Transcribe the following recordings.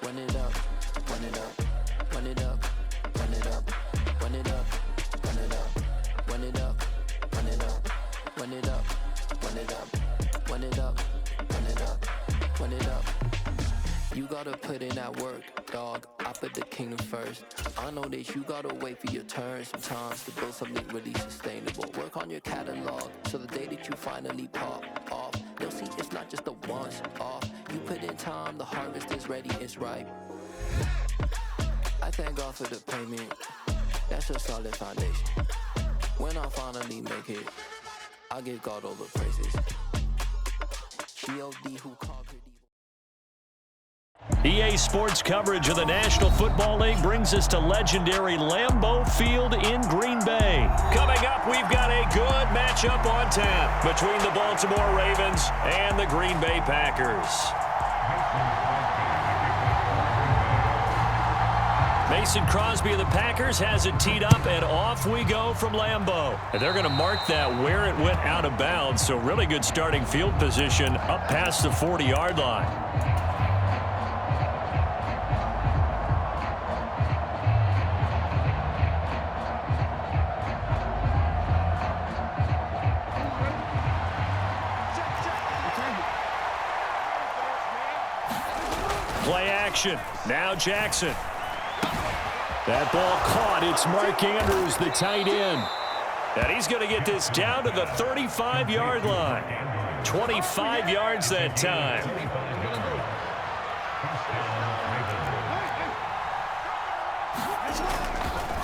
run it up, run it up, run it up, run it up, run it up, run it up, run it up, run it up, run it up, run it up, run it up, run it up, run it up. You gotta put in that work, dog. I put the kingdom first. I know that you gotta wait for your turn sometimes to build something really sustainable. Work on your catalog so the day that you finally pop off, they'll see it's not just a once off. You put in time, the harvest is ready, it's ripe. I thank God for the payment. That's a solid foundation. When I finally make it, I give God all the praises. G.O.D. who conquered evil. EA Sports coverage of the National Football League brings us to legendary Lambeau Field in Green Bay. Coming up, we've got a good matchup on tap between the Baltimore Ravens and the Green Bay Packers. Mason Crosby of the Packers has it teed up, and off we go from Lambeau. And they're going to mark that where it went out of bounds, so really good starting field position up past the 40-yard line. Play action. Now Jackson. That ball caught. It's Mark Andrews, the tight end. And he's going to get this down to the 35-yard line. 25 yards that time.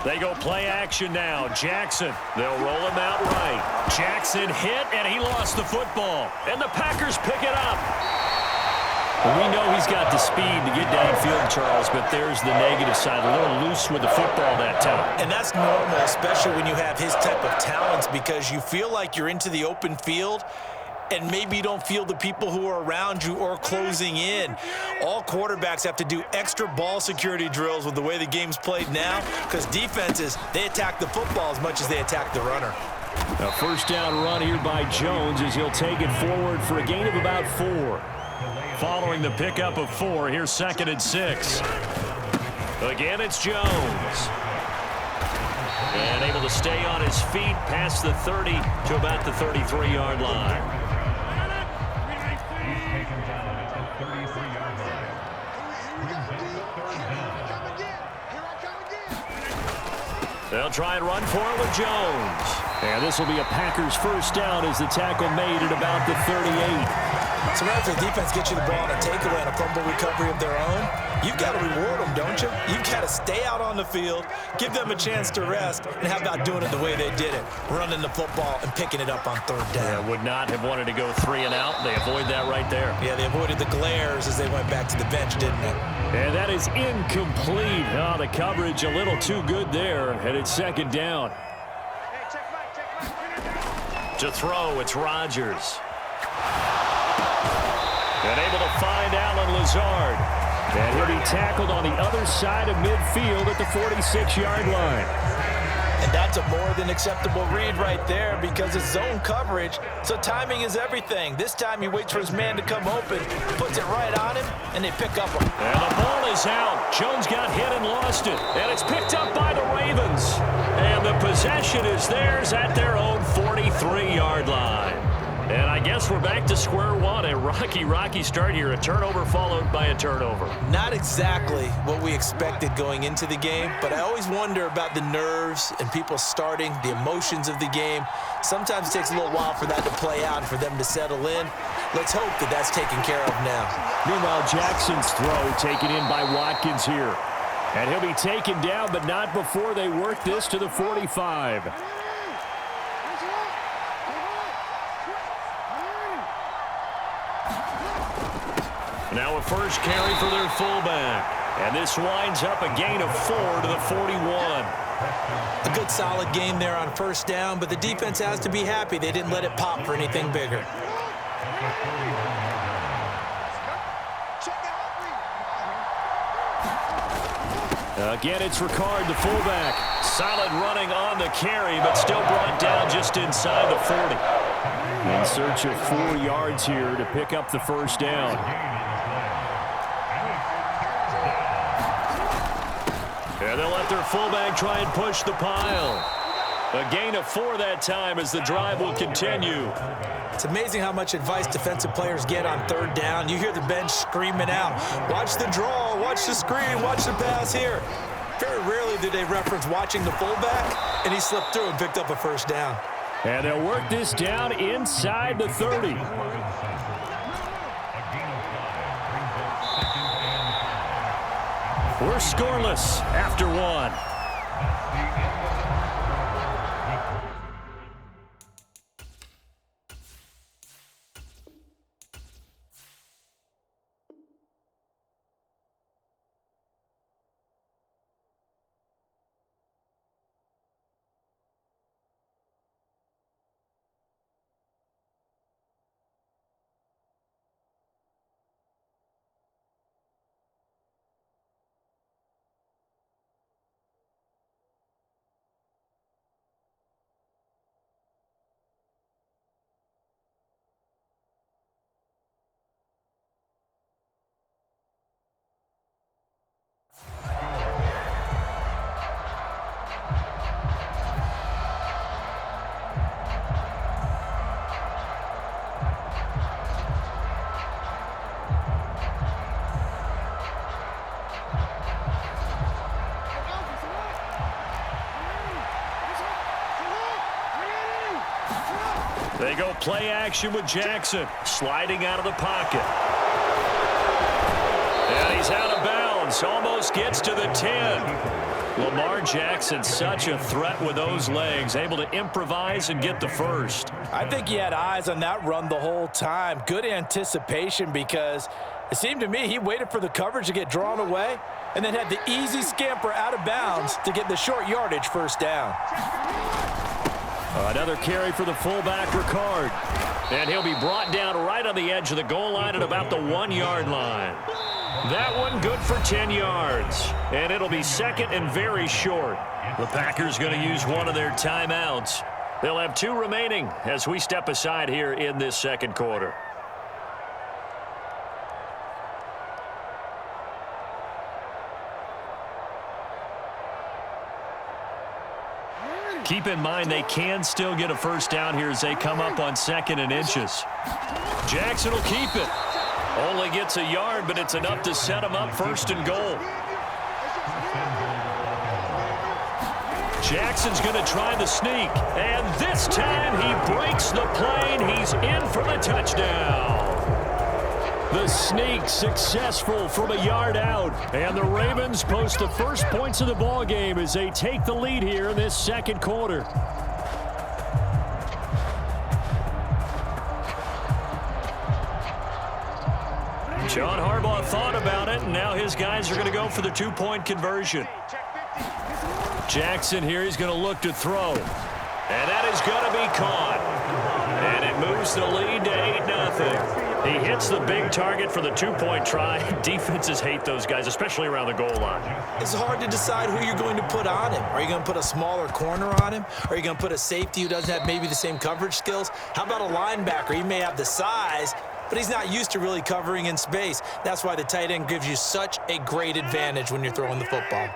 They go play action now. Jackson. They'll roll him out right. Jackson hit, and he lost the football. And the Packers pick it up. We know he's got the speed to get downfield, Charles, but there's the negative side. A little loose with the football that time. And that's normal, especially when you have his type of talents, because you feel like you're into the open field and maybe you don't feel the people who are around you or closing in. All quarterbacks have to do extra ball security drills with the way the game's played now, because defenses, they attack the football as much as they attack the runner. A first down run here by Jones as he'll take it forward for a gain of about 4. Following the pickup of 4, here's 2nd and 6. Again, it's Jones. And able to stay on his feet past the 30 to about the 33-yard line. They'll try and run for it with Jones. And this will be a Packers first down as the tackle made at about the 38. Sometimes the defense gets you the ball on a takeaway and a fumble recovery of their own. You've got to reward them, don't you? You've got to stay out on the field, give them a chance to rest, and how about doing it the way they did it, running the football and picking it up on 3rd down. Yeah, would not have wanted to go 3 and out. They avoid that right there. Yeah, they avoided the glares as they went back to the bench, didn't they? And that is incomplete. Oh, the coverage a little too good there, and it's 2nd down. To throw, it's Rodgers. And able to find Alan Lazard. And he'll be tackled on the other side of midfield at the 46-yard line. And that's a more than acceptable read right there because it's zone coverage, so timing is everything. This time he waits for his man to come open, puts it right on him, and they pick up him. And the ball is out. Jones got hit and lost it. And it's picked up by the Ravens. And the possession is theirs at their own 43-yard line. And I guess we're back to square one. A rocky start here. A turnover followed by a turnover. Not exactly what we expected going into the game, but I always wonder about the nerves and people starting, the emotions of the game. Sometimes it takes a little while for that to play out and for them to settle in. Let's hope that that's taken care of now. Meanwhile, Jackson's throw taken in by Watkins here. And he'll be taken down, but not before they work this to the 45. Now a first carry for their fullback. And this winds up a gain of 4 to the 41. A good solid game there on first down, but the defense has to be happy they didn't let it pop for anything bigger. Again, it's Ricard, the fullback. Solid running on the carry, but still brought down just inside the 40. In search of 4 yards here to pick up the first down. And they'll let their fullback try and push the pile. A gain of 4 that time as the drive will continue. It's amazing how much advice defensive players get on third down. You hear the bench screaming out, watch the draw, watch the screen, watch the pass here. Very rarely do they reference watching the fullback, and he slipped through and picked up a first down. And they'll work this down inside the 30. We're scoreless after 1. They go play action with Jackson, sliding out of the pocket. And he's out of bounds, almost gets to the 10. Lamar Jackson, such a threat with those legs, able to improvise and get the first. I think he had eyes on that run the whole time. Good anticipation because it seemed to me he waited for the coverage to get drawn away and then had the easy scamper out of bounds to get the short yardage first down. Another carry for the fullback, Ricard. And he'll be brought down right on the edge of the goal line at about the 1-yard line. That one good for 10 yards. And it'll be second and very short. The Packers going to use one of their timeouts. They'll have 2 remaining as we step aside here in this second quarter. Keep in mind they can still get a first down here as they come up on 2nd and inches. Jackson will keep it. Only gets a yard, but it's enough to set him up 1st and goal. Jackson's going to try the sneak, and this time he breaks the plane. He's in for the touchdown. The sneak successful from a yard out, and the Ravens post the first points of the ball game as they take the lead here in this second quarter. John Harbaugh thought about it, and now his guys are going to go for the 2-point conversion. Jackson here, he's going to look to throw, and that is going to be caught. And it moves the lead to 8-0. He hits the big target for the 2-point try. Defenses hate those guys, especially around the goal line. It's hard to decide who you're going to put on him. Are you going to put a smaller corner on him? Are you going to put a safety who doesn't have maybe the same coverage skills? How about a linebacker? He may have the size, but he's not used to really covering in space. That's why the tight end gives you such a great advantage when you're throwing the football.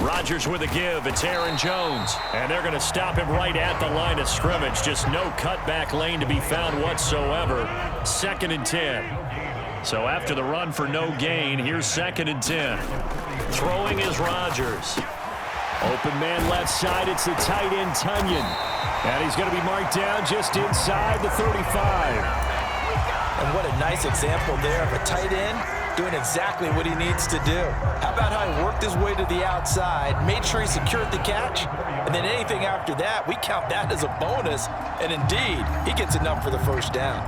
Rodgers with a give. It's Aaron Jones. And they're going to stop him right at the line of scrimmage. Just no cutback lane to be found whatsoever. 2nd and 10. So after the run for no gain, here's 2nd and 10. Throwing is Rodgers. Open man left side. It's the tight end, Tunyon. And he's going to be marked down just inside the 35. And what a nice example there of a tight end doing exactly what he needs to do. How about how he worked his way to the outside, made sure he secured the catch, and then anything after that, we count that as a bonus, and indeed, he gets enough for the first down.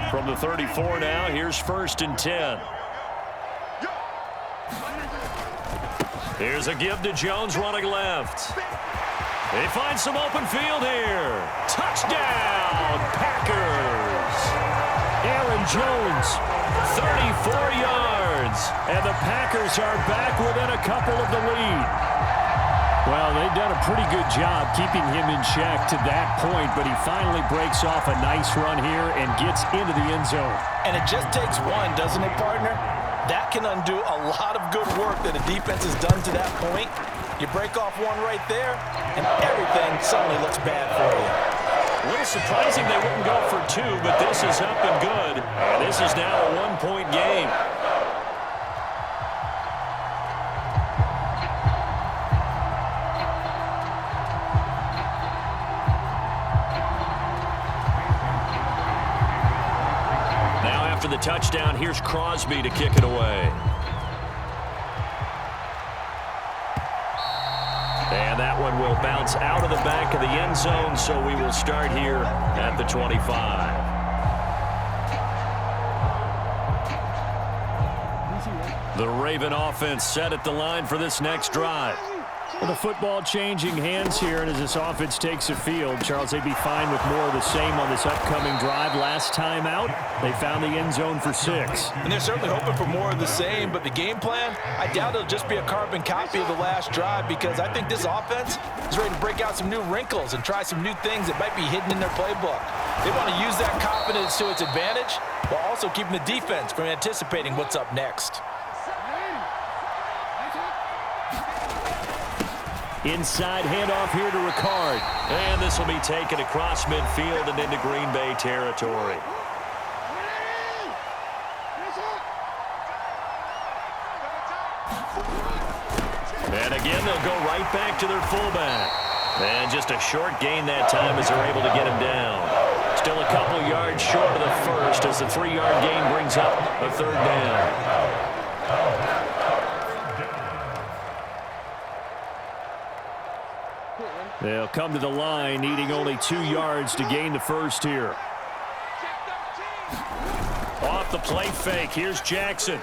From the 34 now, here's 1st and 10. Here's a give to Jones running left. They find some open field here. Touchdown, Packers. Aaron Jones, 34 yards. And the Packers are back within a couple of the lead. Well, they've done a pretty good job keeping him in check to that point, but he finally breaks off a nice run here and gets into the end zone. And it just takes one, doesn't it, partner? That can undo a lot of good work that a defense has done to that point. You break off one right there, and everything suddenly looks bad for you. A little surprising they wouldn't go for two, but this is up and good. And this is now a one-point game. Now after the touchdown, here's Crosby to kick it away. And that one will bounce out of the back of the end zone, so we will start here at the 25. The Raven offense set at the line for this next drive. Well, the football changing hands here, and as this offense takes the field, Charles, they'd be fine with more of the same on this upcoming drive. Last time out, they found the end zone for 6. And they're certainly hoping for more of the same, but the game plan, I doubt it'll just be a carbon copy of the last drive, because I think this offense is ready to break out some new wrinkles and try some new things that might be hidden in their playbook. They want to use that confidence to its advantage while also keeping the defense from anticipating what's up next. Inside handoff here to Ricard. And this will be taken across midfield and into Green Bay territory. And again, they'll go right back to their fullback. And just a short gain that time as they're able to get him down. Still a couple yards short of the first as the 3-yard gain brings up a third down. They'll come to the line, needing only 2 yards to gain the first here. Off the play fake, here's Jackson.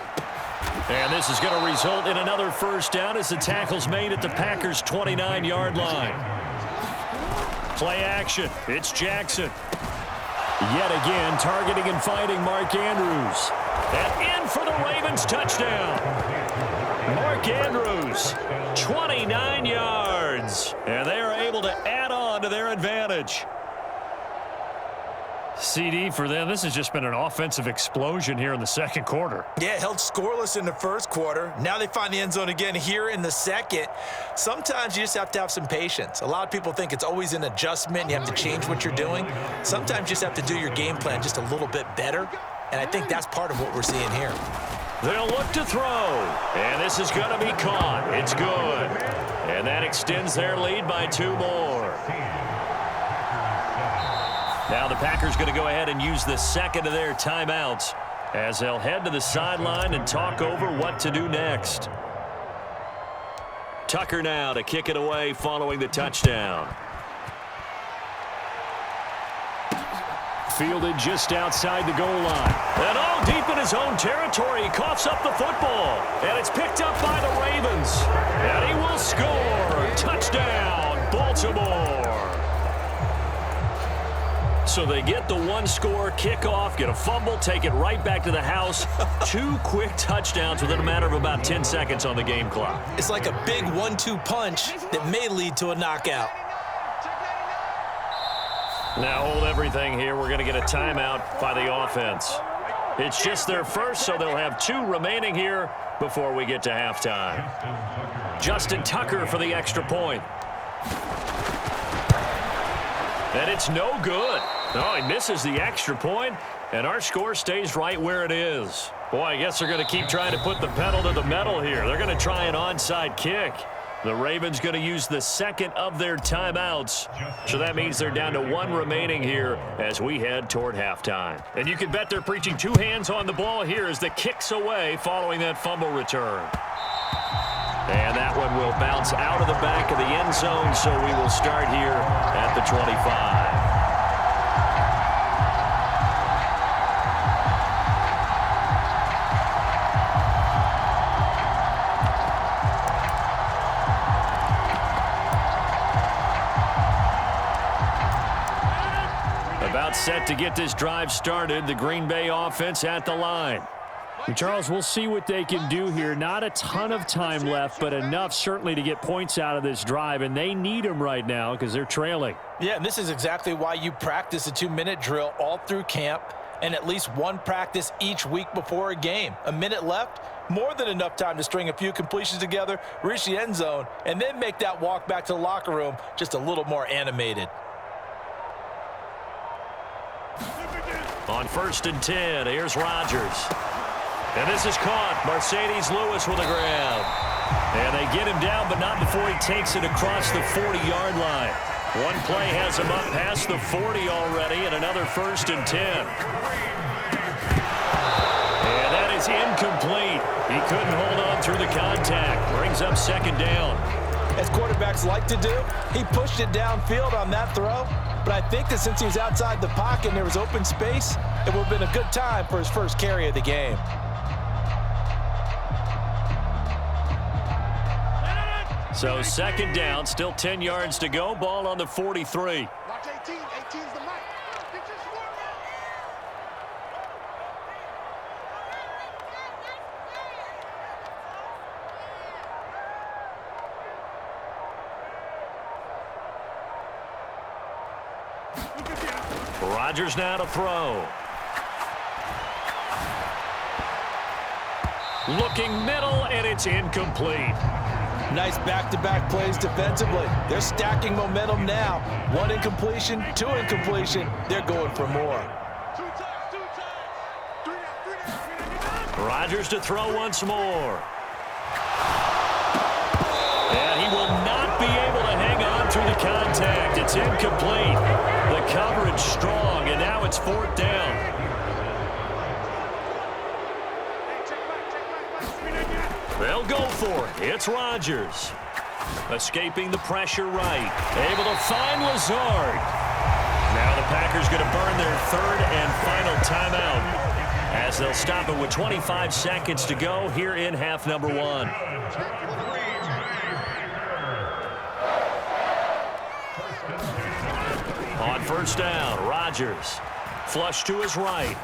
And this is going to result in another first down as the tackle's made at the Packers' 29-yard line. Play action, it's Jackson. Yet again, targeting and finding Mark Andrews. And in for the Ravens touchdown. Mark Andrews, 29 yards. And they are able to add on to their advantage. CD for them, this has just been an offensive explosion here in the second quarter. Yeah, held scoreless in the first quarter. Now they find the end zone again here in the second. Sometimes you just have to have some patience. A lot of people think it's always an adjustment. You have to change what you're doing. Sometimes you just have to do your game plan just a little bit better. And I think that's part of what we're seeing here. They'll look to throw. And this is going to be caught. It's good. And that extends their lead by 2 more. Now the Packers going to go ahead and use the second of their timeouts as they'll head to the sideline and talk over what to do next. Tucker now to kick it away following the touchdown. Fielded just outside the goal line. And all deep in his own territory. He coughs up the football. And it's picked up by the Ravens. And he will score. Touchdown, Baltimore. So they get the 1-score kickoff, get a fumble, take it right back to the house. 2 quick touchdowns within a matter of about 10 seconds on the game clock. It's like a big 1-2 punch that may lead to a knockout. Now hold everything here. We're going to get a timeout by the offense. It's just their first, so they'll have 2 remaining here before we get to halftime. Justin Tucker for the extra point. And it's no good. Oh, he misses the extra point, and our score stays right where it is. Boy, I guess they're going to keep trying to put the pedal to the metal here. They're going to try an onside kick. The Ravens going to use the second of their timeouts. So that means they're down to 1 remaining here as we head toward halftime. And you can bet they're preaching 2 hands on the ball here as the kick's away following that fumble return. And that one will bounce out of the back of the end zone, so we will start here at the 25. set to get this drive started. The Green Bay offense at the line. Charles, we'll see what they can do here. Not a ton of time left, but enough certainly to get points out of this drive, and they need them right now because they're trailing. Yeah, and this is exactly why you practice a 2-minute drill all through camp and at least one practice each week before a game. A minute left, more than enough time to string a few completions together, reach the end zone, and then make that walk back to the locker room just a little more animated. On 1st and 10, here's Rodgers. And this is caught. Mercedes Lewis with a grab. And they get him down, but not before he takes it across the 40-yard line. One play has him up past the 40 already, and another 1st and 10. And that is incomplete. He couldn't hold on through the contact. Brings up 2nd down. As quarterbacks like to do, he pushed it downfield on that throw. But I think that since he was outside the pocket and there was open space, it would have been a good time for his first carry of the game. So 2nd down, still 10 yards to go. Ball on the 43. Watch 18. 18's the mark. Rodgers now to throw. Looking middle, and it's incomplete. Nice back-to-back plays defensively. They're stacking momentum now. 1 incompletion, 2 incompletion. They're going for more. Rodgers to throw once more. And he will not be able to hang on through the contact. It's incomplete. The coverage strong, and now it's 4th down. They'll go for it. It's Rodgers. Escaping the pressure right. Able to find Lazard. Now the Packers going to burn their 3rd and final timeout as they'll stop it with 25 seconds to go here in half number 1. On 1st down, Rodgers. Flush to his right.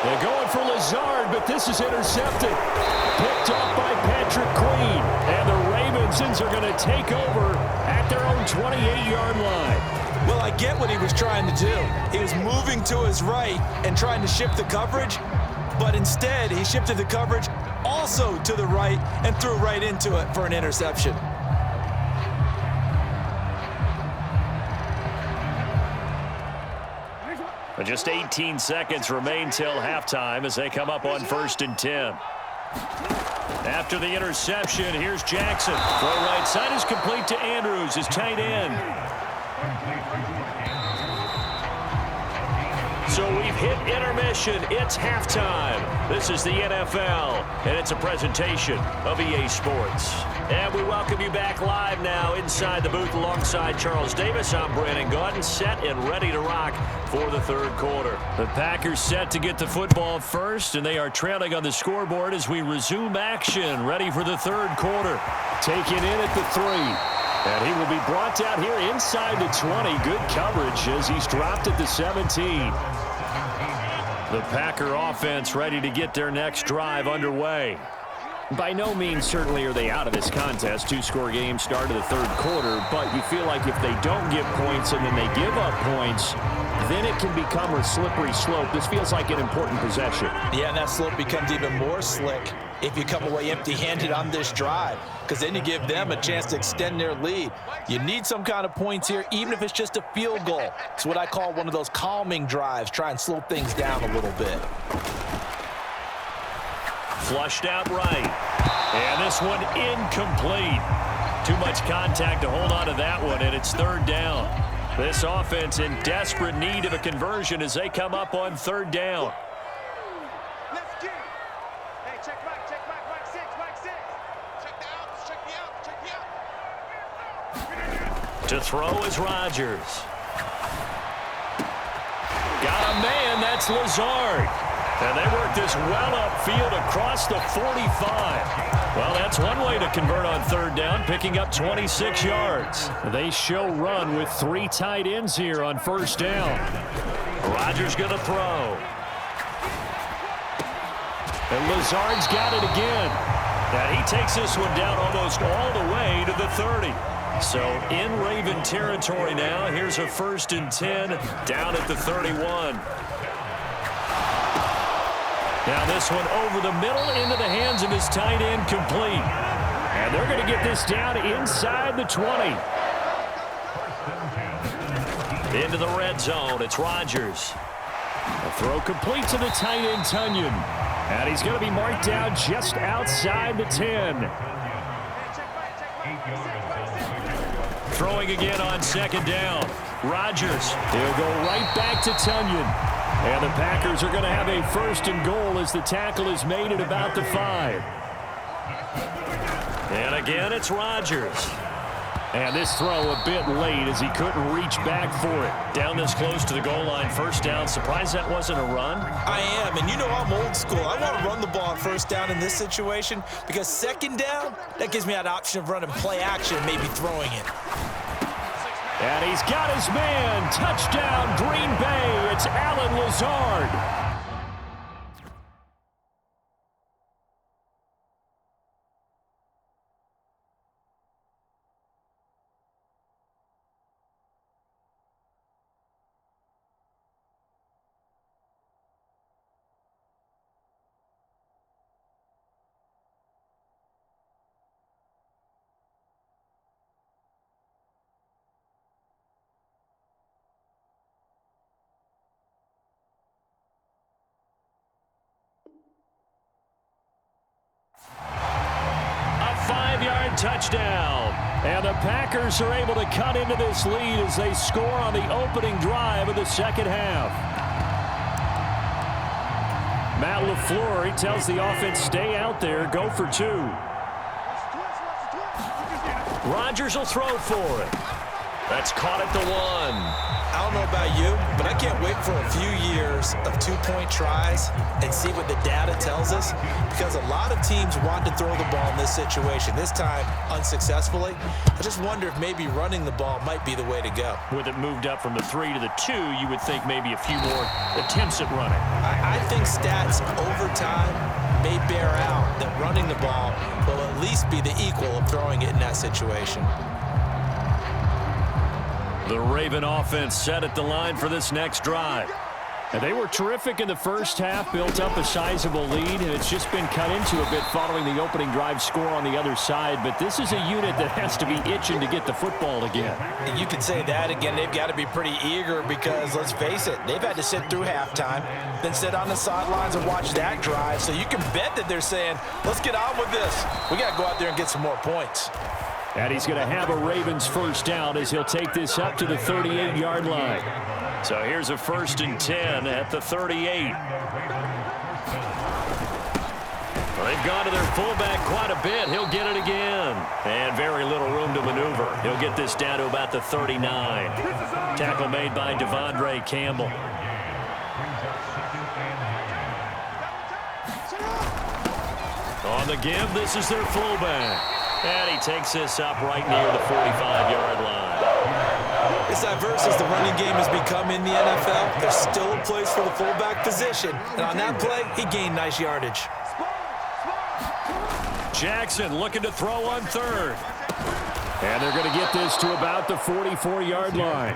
They're going for Lazard, but this is intercepted. Picked up by Patrick Queen. And the Ravensons are going to take over at their own 28-yard line. Well, I get what he was trying to do. He was moving to his right and trying to shift the coverage, but instead he shifted the coverage also to the right and threw right into it for an interception. Just 18 seconds remain till halftime as they come up on 1st and 10. After the interception, here's Jackson. Throw right side is complete to Andrews, his tight end. So we've hit intermission. It's halftime. This is the NFL, and it's a presentation of EA Sports. And we welcome you back live now inside the booth alongside Charles Davis. I'm Brandon Gaudin, set and ready to rock for the 3rd quarter. The Packers set to get the football first, and they are trailing on the scoreboard as we resume action, ready for the 3rd quarter. Taken in at the 3. And he will be brought down here inside the 20. Good coverage as he's dropped at the 17. The Packer offense ready to get their next drive underway. By no means certainly are they out of this contest. 2-score game start of the 3rd quarter, but you feel like if they don't get points and then they give up points, then it can become a slippery slope. This feels like an important possession. Yeah, and that slope becomes even more slick if you come away empty-handed on this drive, because then you give them a chance to extend their lead. You need some kind of points here, even if it's just a field goal. It's what I call one of those calming drives. Try and slow things down a little bit. Flushed out right. And this one incomplete. Too much contact to hold on to that one, and it's 3rd down. This offense in desperate need of a conversion as they come up on 3rd down. Let's get it. Hey, check back, back 6, back 6. Check the outs, check the out. To throw is Rodgers. Got a man, that's Lazard. And they work this well upfield across the 45. Well, that That's one way to convert on third down, picking up 26 yards. They show run with 3 tight ends here on first down. Rodgers going to throw. And Lazard's got it again. And he takes this one down almost all the way to the 30. So in Raven territory now. Here's a 1st and 10 down at the 31. Now this one over the middle into the hands of his tight end, complete. And they're going to get this down inside the 20. Into the red zone. It's Rodgers. A throw complete to the tight end, Tunyon. And he's going to be marked down just outside the 10. Throwing again on 2nd down. Rodgers. He'll go right back to Tunyon. And the Packers are going to have a 1st and goal as the tackle is made at about the 5. And again, it's Rodgers. And this throw a bit late as he couldn't reach back for it. Down this close to the goal line, 1st down. Surprised that wasn't a run? I am, and you know I'm old school. I want to run the ball on 1st down in this situation because 2nd down, that gives me that option of running play action and maybe throwing it. And he's got his man. Touchdown, Green Bay. It's Allen Lazard. Touchdown. And the Packers are able to cut into this lead as they score on the opening drive of the 2nd half. Matt LaFleur, he tells the offense, stay out there, go for 2. Rodgers will throw for it. That's caught at the 1. I don't know about you, but I can't wait for a few years of 2-point tries and see what the data tells us, because a lot of teams want to throw the ball in this situation, this time unsuccessfully. I just wonder if maybe running the ball might be the way to go. With it moved up from the 3 to the 2, you would think maybe a few more attempts at running. I think stats over time may bear out that running the ball will at least be the equal of throwing it in that situation. The Raven offense set at the line for this next drive. And they were terrific in the 1st half, built up a sizable lead, and it's just been cut into a bit following the opening drive score on the other side. But this is a unit that has to be itching to get the football again. You could say that again. They've got to be pretty eager because, let's face it, they've had to sit through halftime, then sit on the sidelines and watch that drive. So you can bet that they're saying, let's get on with this. We got to go out there and get some more points. And he's going to have a Ravens 1st down as he'll take this up to the 38-yard line. So here's a 1st and 10 at the 38. Well, they've gone to their fullback quite a bit. He'll get it again. And very little room to maneuver. He'll get this down to about the 39. Tackle made by Devondre Campbell. On the give, this is their fullback. And he takes this up right near the 45-yard line. As diverse as the running game has become in the NFL, there's still a place for the fullback position. And on that play, he gained nice yardage. Jackson looking to throw on 3rd. And they're going to get this to about the 44-yard line.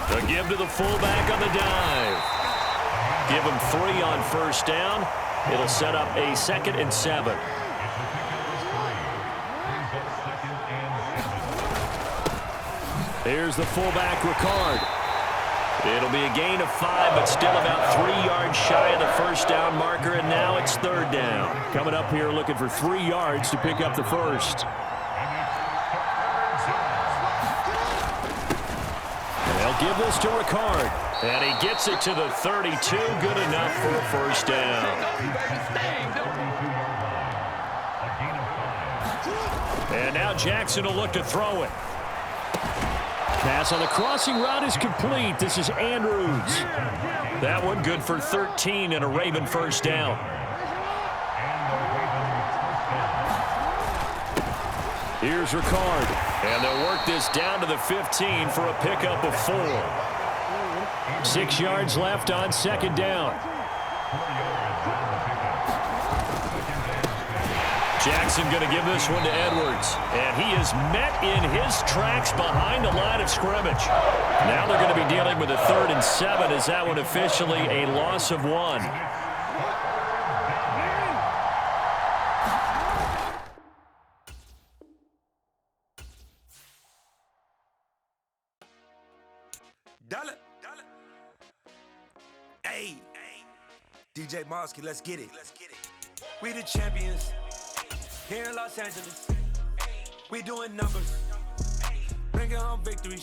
The give to the fullback on the dive. Give him 3 on 1st down. It'll set up a 2nd and 7. Here's the fullback, Ricard. It'll be a gain of 5, but still about 3 yards shy of the 1st down marker, and now it's 3rd down. Coming up here looking for 3 yards to pick up the 1st. They'll give this to Ricard. And he gets it to the 32. Good enough for a 1st down. And now Jackson will look to throw it. Pass on the crossing route is complete. This is Andrews. That one good for 13 and a Raven first down. Here's Ricard. And they'll work this down to the 15 for a pickup of 4. 6 yards left on second down. Jackson going to give this one to Edwards. And he is met in his tracks behind the line of scrimmage. Now they're going to be dealing with a 3rd and 7 as that one officially a loss of 1. Hey, DJ Mosky, let's get it. We the champions here in Los Angeles. We doing numbers, bringing home victory.